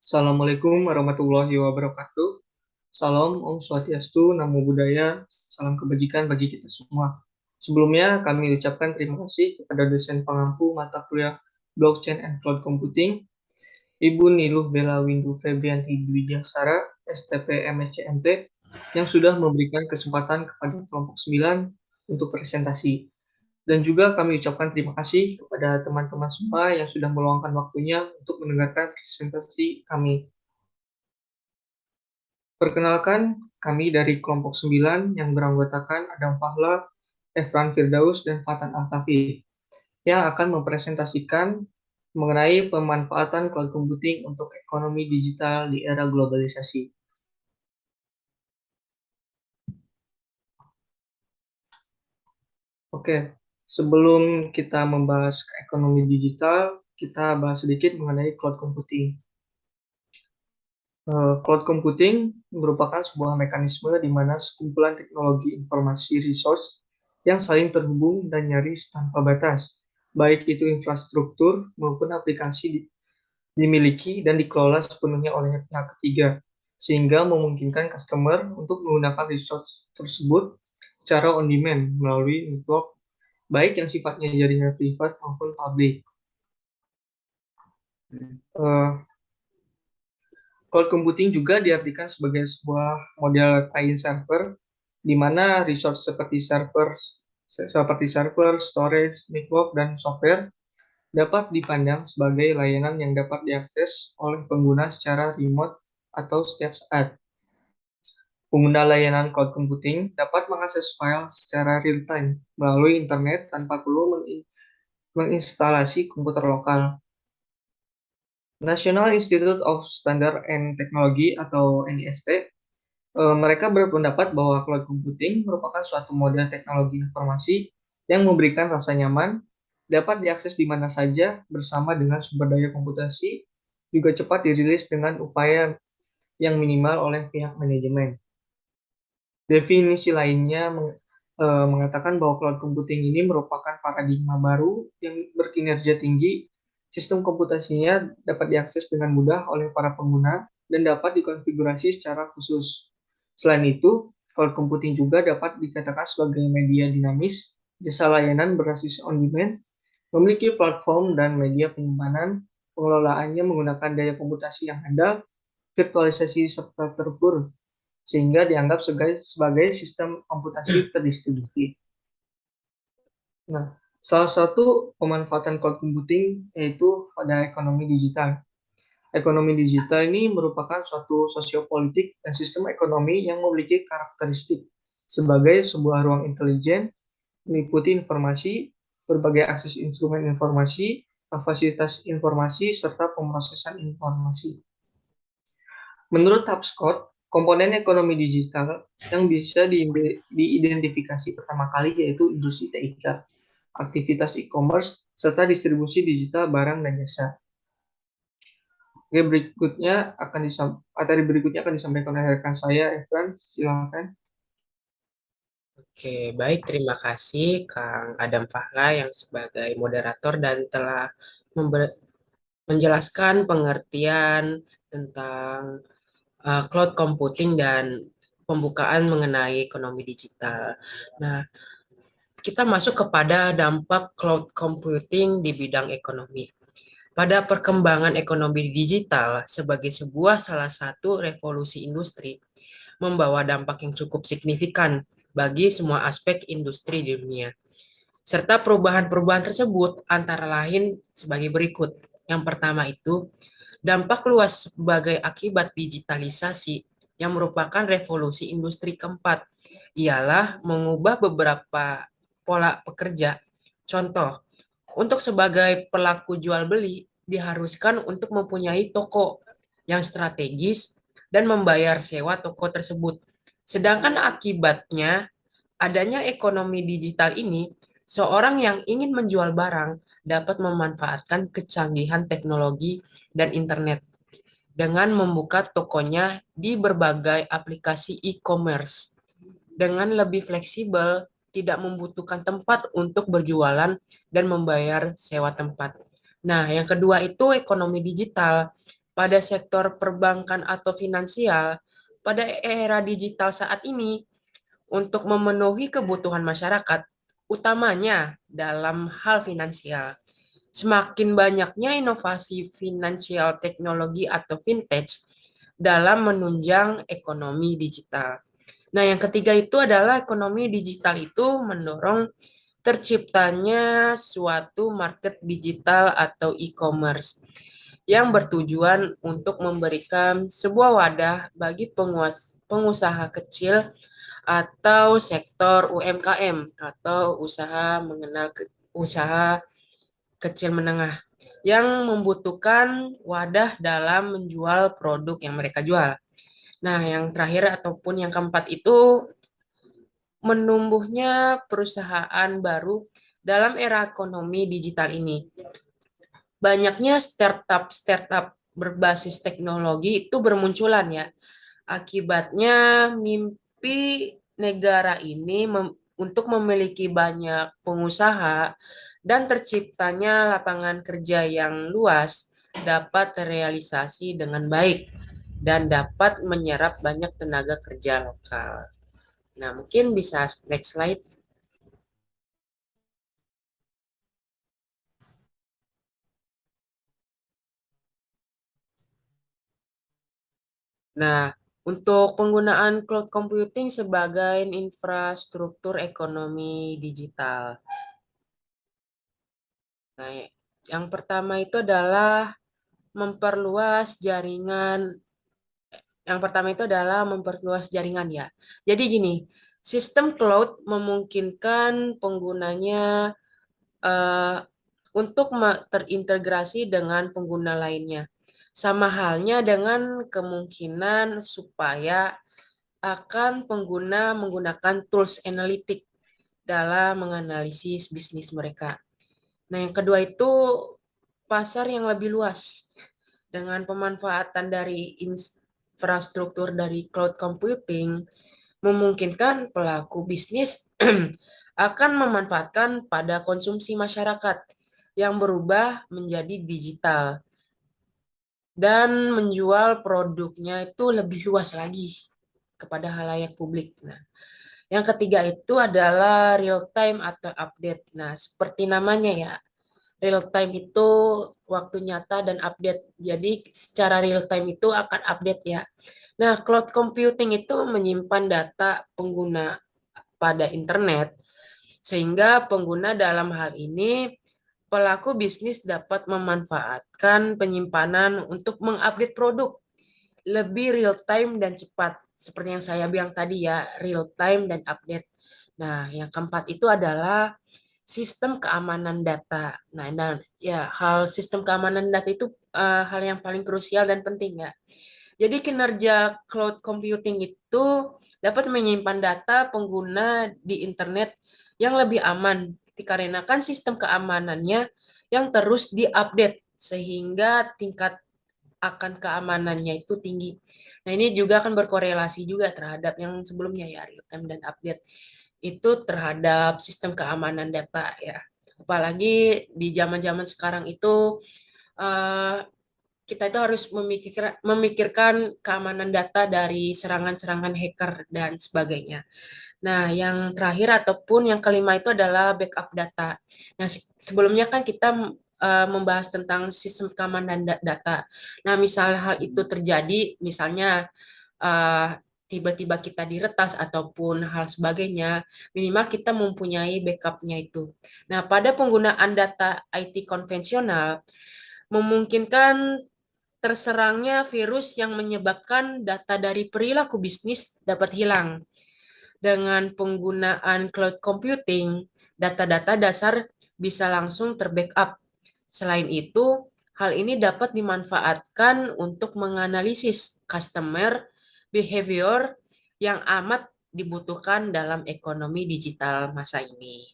Assalamualaikum warahmatullahi wabarakatuh. Salam Om Swastiastu, Namo Buddhaya, salam kebajikan bagi kita semua. Sebelumnya kami ucapkan terima kasih kepada dosen pengampu mata kuliah Blockchain and Cloud Computing, Ibu Niluh Bella Windu Febrianti Dwi Jaksara, STP MSCMT, yang sudah memberikan kesempatan kepada kelompok 9 untuk presentasi. Dan juga kami ucapkan terima kasih kepada teman-teman semua yang sudah meluangkan waktunya untuk mendengarkan presentasi kami. Perkenalkan, kami dari kelompok 9 yang beranggotakan Adam Fahla, Efran Firdaus, dan Fatan Altafi yang akan mempresentasikan mengenai pemanfaatan cloud computing untuk ekonomi digital di era globalisasi. Oke, sebelum kita membahas ekonomi digital, kita bahas sedikit mengenai cloud computing. Cloud computing merupakan sebuah mekanisme di mana sekumpulan teknologi informasi resource yang saling terhubung dan nyaris tanpa batas, baik itu infrastruktur maupun aplikasi dimiliki dan dikelola sepenuhnya oleh pihak ketiga, sehingga memungkinkan customer untuk menggunakan resource tersebut secara on demand melalui network, baik yang sifatnya jaringan privat maupun publik. Uh, Cloud computing juga diartikan sebagai sebuah model client server di mana resource seperti server, storage, network, dan software dapat dipandang sebagai layanan yang dapat diakses oleh pengguna secara remote atau setiap saat. Pengguna layanan cloud computing dapat mengakses file secara real-time melalui internet tanpa perlu menginstalasi komputer lokal. National Institute of Standard and Technology atau NIST, mereka berpendapat bahwa cloud computing merupakan suatu model teknologi informasi yang memberikan rasa nyaman, dapat diakses di mana saja bersama dengan sumber daya komputasi, juga cepat dirilis dengan upaya yang minimal oleh pihak manajemen. Definisi lainnya mengatakan bahwa cloud computing ini merupakan paradigma baru yang berkinerja tinggi. Sistem komputasinya dapat diakses dengan mudah oleh para pengguna dan dapat dikonfigurasi secara khusus. Selain itu, cloud computing juga dapat dikatakan sebagai media dinamis, jasa layanan berbasis on-demand, memiliki platform dan media penyimpanan, pengelolaannya menggunakan daya komputasi yang handal, virtualisasi serta terukur, sehingga dianggap sebagai sistem komputasi terdistribusi. Nah, salah satu pemanfaatan cloud computing yaitu pada ekonomi digital. Ekonomi digital ini merupakan suatu sosiopolitik dan sistem ekonomi yang memiliki karakteristik sebagai sebuah ruang intelijen, meliputi informasi, berbagai akses instrumen informasi, kapasitas informasi, serta pemrosesan informasi. Menurut HubSpot, komponen ekonomi digital yang bisa diidentifikasi pertama kali yaitu industri TIK, aktivitas e-commerce, serta distribusi digital barang dan jasa. Oke, materi berikutnya akan disampaikan oleh rekan saya, Efran. Silakan. Oke, baik. Terima kasih Kang Adam Fahla yang sebagai moderator dan telah menjelaskan pengertian tentang cloud computing dan pembukaan mengenai ekonomi digital. Nah, kita masuk kepada dampak cloud computing di bidang ekonomi. Pada perkembangan ekonomi digital sebagai sebuah salah satu revolusi industri, membawa dampak yang cukup signifikan bagi semua aspek industri di dunia. Serta perubahan-perubahan tersebut antara lain sebagai berikut. Yang pertama itu, dampak luas sebagai akibat digitalisasi yang merupakan revolusi industri keempat ialah mengubah beberapa pola pekerja. Contoh, untuk sebagai pelaku jual beli diharuskan untuk mempunyai toko yang strategis dan membayar sewa toko tersebut. Sedangkan akibatnya adanya ekonomi digital ini, seorang yang ingin menjual barang dapat memanfaatkan kecanggihan teknologi dan internet dengan membuka tokonya di berbagai aplikasi e-commerce dengan lebih fleksibel, tidak membutuhkan tempat untuk berjualan dan membayar sewa tempat. Nah, yang kedua itu ekonomi digital. pada sektor perbankan atau finansial pada era digital saat ini untuk memenuhi kebutuhan masyarakat, utamanya dalam hal finansial. Semakin banyaknya inovasi finansial teknologi atau fintech dalam menunjang ekonomi digital. Nah, yang ketiga itu adalah ekonomi digital itu mendorong terciptanya suatu market digital atau e-commerce yang bertujuan untuk memberikan sebuah wadah bagi pengusaha kecil atau sektor UMKM atau usaha kecil menengah yang membutuhkan wadah dalam menjual produk yang mereka jual. Nah, yang terakhir ataupun yang keempat itu menumbuhnya perusahaan baru dalam era ekonomi digital ini. Banyaknya startup berbasis teknologi itu bermunculan ya. Akibatnya mimpi negara ini untuk memiliki banyak pengusaha dan terciptanya lapangan kerja yang luas dapat terrealisasi dengan baik dan dapat menyerap banyak tenaga kerja lokal. Nah, mungkin bisa next slide. Nah, untuk penggunaan cloud computing sebagai infrastruktur ekonomi digital. Nah, yang pertama itu adalah memperluas jaringan. Yang pertama itu adalah memperluas jaringan ya. Jadi gini, sistem cloud memungkinkan penggunanya eh, untuk terintegrasi dengan pengguna lainnya. Sama halnya dengan kemungkinan supaya akan pengguna menggunakan tools analitik dalam menganalisis bisnis mereka. Nah, yang kedua itu pasar yang lebih luas dengan pemanfaatan dari infrastruktur dari cloud computing memungkinkan pelaku bisnis akan memanfaatkan pada konsumsi masyarakat yang berubah menjadi digital dan menjual produknya itu lebih luas lagi kepada halayak publik. Nah, yang ketiga itu adalah real time atau update. Nah, seperti namanya ya, real time itu waktu nyata dan update. Jadi secara real time itu akan update ya. Nah, cloud computing itu menyimpan data pengguna pada internet sehingga pengguna dalam hal ini pelaku bisnis dapat memanfaatkan penyimpanan untuk mengupdate produk lebih real time dan cepat. Seperti yang saya bilang tadi ya, real time dan update. Nah, yang keempat itu adalah sistem keamanan data. Nah, ya hal sistem keamanan data itu hal yang paling krusial dan penting ya. Jadi kinerja cloud computing itu dapat menyimpan data pengguna di internet yang lebih aman dikarenakan sistem keamanannya yang terus diupdate sehingga tingkat akan keamanannya itu tinggi. Nah, ini juga akan berkorelasi juga terhadap yang sebelumnya ya, real time dan update itu terhadap sistem keamanan data ya. Apalagi di zaman-zaman sekarang itu uh, kita itu harus memikirkan keamanan data dari serangan-serangan hacker dan sebagainya. Nah, yang terakhir ataupun yang kelima itu adalah backup data. Nah, sebelumnya kan kita membahas tentang sistem keamanan data. Nah, misal hal itu terjadi, misalnya uh, tiba-tiba kita diretas ataupun hal sebagainya, minimal kita mempunyai backupnya itu. Nah, pada penggunaan data IT konvensional, memungkinkan terserangnya virus yang menyebabkan data dari perilaku bisnis dapat hilang. Dengan penggunaan cloud computing, data-data dasar bisa langsung terbackup. Selain itu, hal ini dapat dimanfaatkan untuk menganalisis customer behavior yang amat dibutuhkan dalam ekonomi digital masa ini.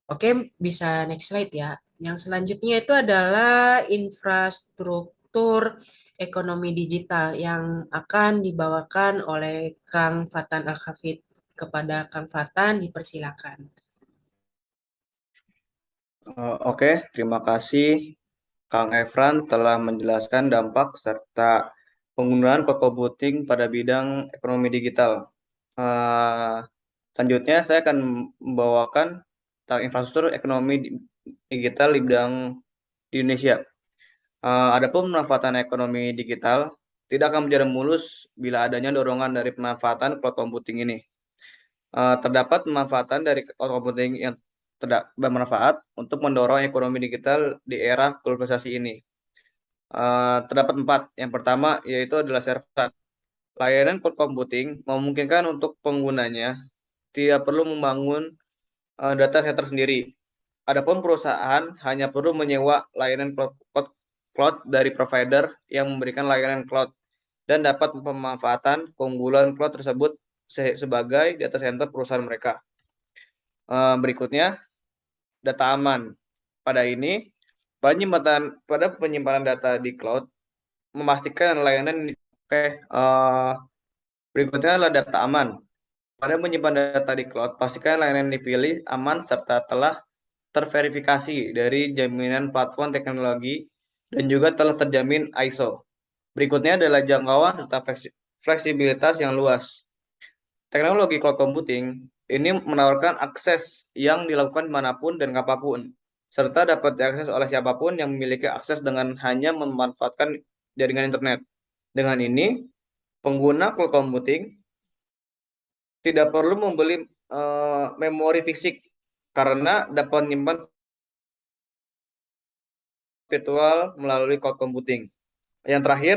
Oke, bisa next slide ya. Yang selanjutnya itu adalah infrastruktur ekonomi digital yang akan dibawakan oleh Kang Fatan Al-Hafid. Kepada Kang Fatan, dipersilakan. Oke, terima kasih Kang Efran telah menjelaskan dampak serta penggunaan cloud computing pada bidang ekonomi digital. Selanjutnya saya akan membawakan tentang infrastruktur ekonomi digital di bidang di Indonesia. Adapun pemanfaatan ekonomi digital tidak akan berjalan mulus bila adanya dorongan dari pemanfaatan cloud computing ini. Terdapat pemanfaatan dari cloud computing yang tidak bermanfaat untuk mendorong ekonomi digital di era globalisasi ini. Terdapat 4. Yang pertama yaitu adalah server. Layanan cloud computing memungkinkan untuk penggunanya tidak perlu membangun data center sendiri. Adapun perusahaan hanya perlu menyewa layanan cloud dari provider yang memberikan layanan cloud dan dapat pemanfaatan keunggulan cloud tersebut sebagai data center perusahaan mereka. Berikutnya, data aman. Pada penyimpanan data di cloud memastikan layanan berikutnya adalah data aman. Pada menyimpan data di cloud, pastikan layanan yang dipilih aman serta telah terverifikasi dari jaminan platform teknologi dan juga telah terjamin ISO. Berikutnya adalah jangkauan serta fleksibilitas yang luas. Teknologi cloud computing ini menawarkan akses yang dilakukan dimanapun dan kapanpun, serta dapat diakses oleh siapapun yang memiliki akses dengan hanya memanfaatkan jaringan internet. Dengan ini, pengguna cloud computing tidak perlu membeli memori fisik karena dapat menyimpan virtual melalui cloud computing. Yang terakhir,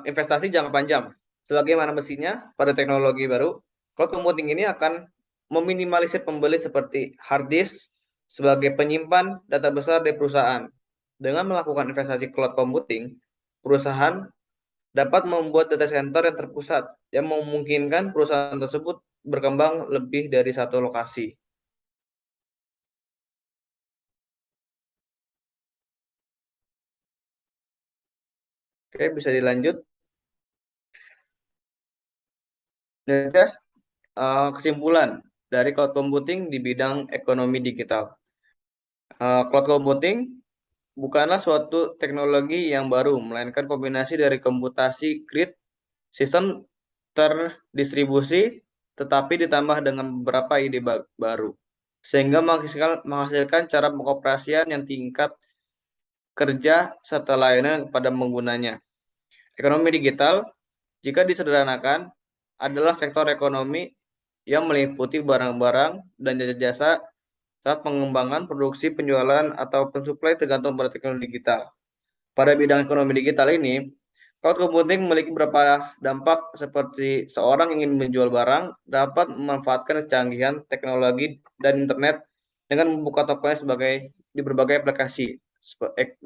investasi jangka panjang. Sebagaimana mestinya pada teknologi baru, cloud computing ini akan meminimalisir pembeli seperti hard disk sebagai penyimpan data besar di perusahaan. Dengan melakukan investasi cloud computing, perusahaan dapat membuat data center yang terpusat yang memungkinkan perusahaan tersebut berkembang lebih dari satu lokasi. Oke, bisa dilanjut. Dan kesimpulan dari cloud computing di bidang ekonomi digital. Cloud computing bukanlah suatu teknologi yang baru, melainkan kombinasi dari komputasi grid, sistem terdistribusi, tetapi ditambah dengan beberapa ide baru, sehingga menghasilkan cara pengoperasian yang tingkat kerja serta layanan kepada penggunanya. Ekonomi digital, jika disederhanakan, adalah sektor ekonomi yang meliputi barang-barang dan jasa-jasa saat pengembangan, produksi, penjualan, atau pensuplai tergantung pada teknologi digital. Pada bidang ekonomi digital ini, cloud computing memiliki beberapa dampak seperti seorang ingin menjual barang dapat memanfaatkan kecanggihan teknologi dan internet dengan membuka tokonya di berbagai aplikasi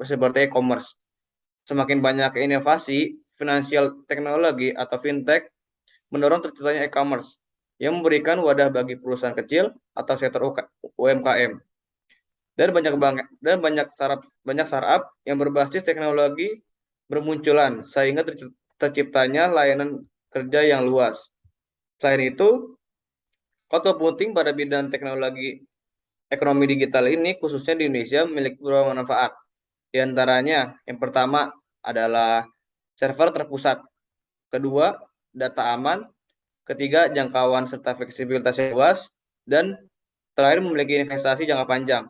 seperti e-commerce. Semakin banyak inovasi, finansial teknologi atau fintech mendorong terciptanya e-commerce yang memberikan wadah bagi perusahaan kecil atau sektor UMKM. Dan banyak startup yang berbasis teknologi bermunculan sehingga terciptanya layanan kerja yang luas. Selain itu, cloud computing pada bidang teknologi ekonomi digital ini khususnya di Indonesia memiliki beberapa manfaat. Di antaranya, yang pertama adalah server terpusat, kedua data aman, ketiga jangkauan serta fleksibilitas yang luas, dan terakhir memiliki investasi jangka panjang.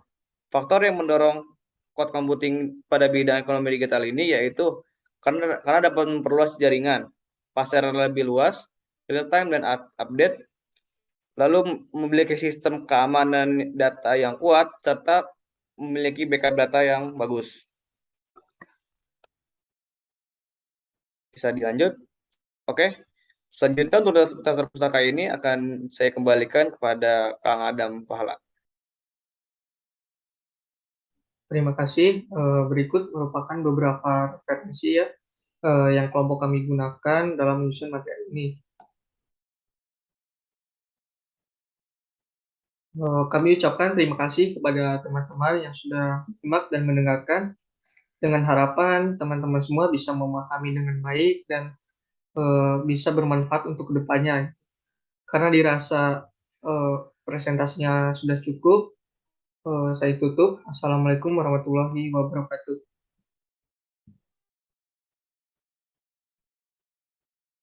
Faktor yang mendorong cloud computing pada bidang ekonomi digital ini yaitu karena dapat memperluas jaringan, pasaran lebih luas, real time dan update, lalu memiliki sistem keamanan data yang kuat, serta memiliki backup data yang bagus. Bisa dilanjut? Oke. Selanjutnya untuk daftar pustaka ini akan saya kembalikan kepada Kang Adam Pahala. Terima kasih. Berikut merupakan beberapa referensi ya yang kelompok kami gunakan dalam menyusun materi ini. Kami ucapkan terima kasih kepada teman-teman yang sudah menyimak dan mendengarkan, dengan harapan teman-teman semua bisa memahami dengan baik dan bisa bermanfaat untuk kedepannya. Karena dirasa presentasinya sudah cukup, saya tutup. Assalamualaikum warahmatullahi wabarakatuh.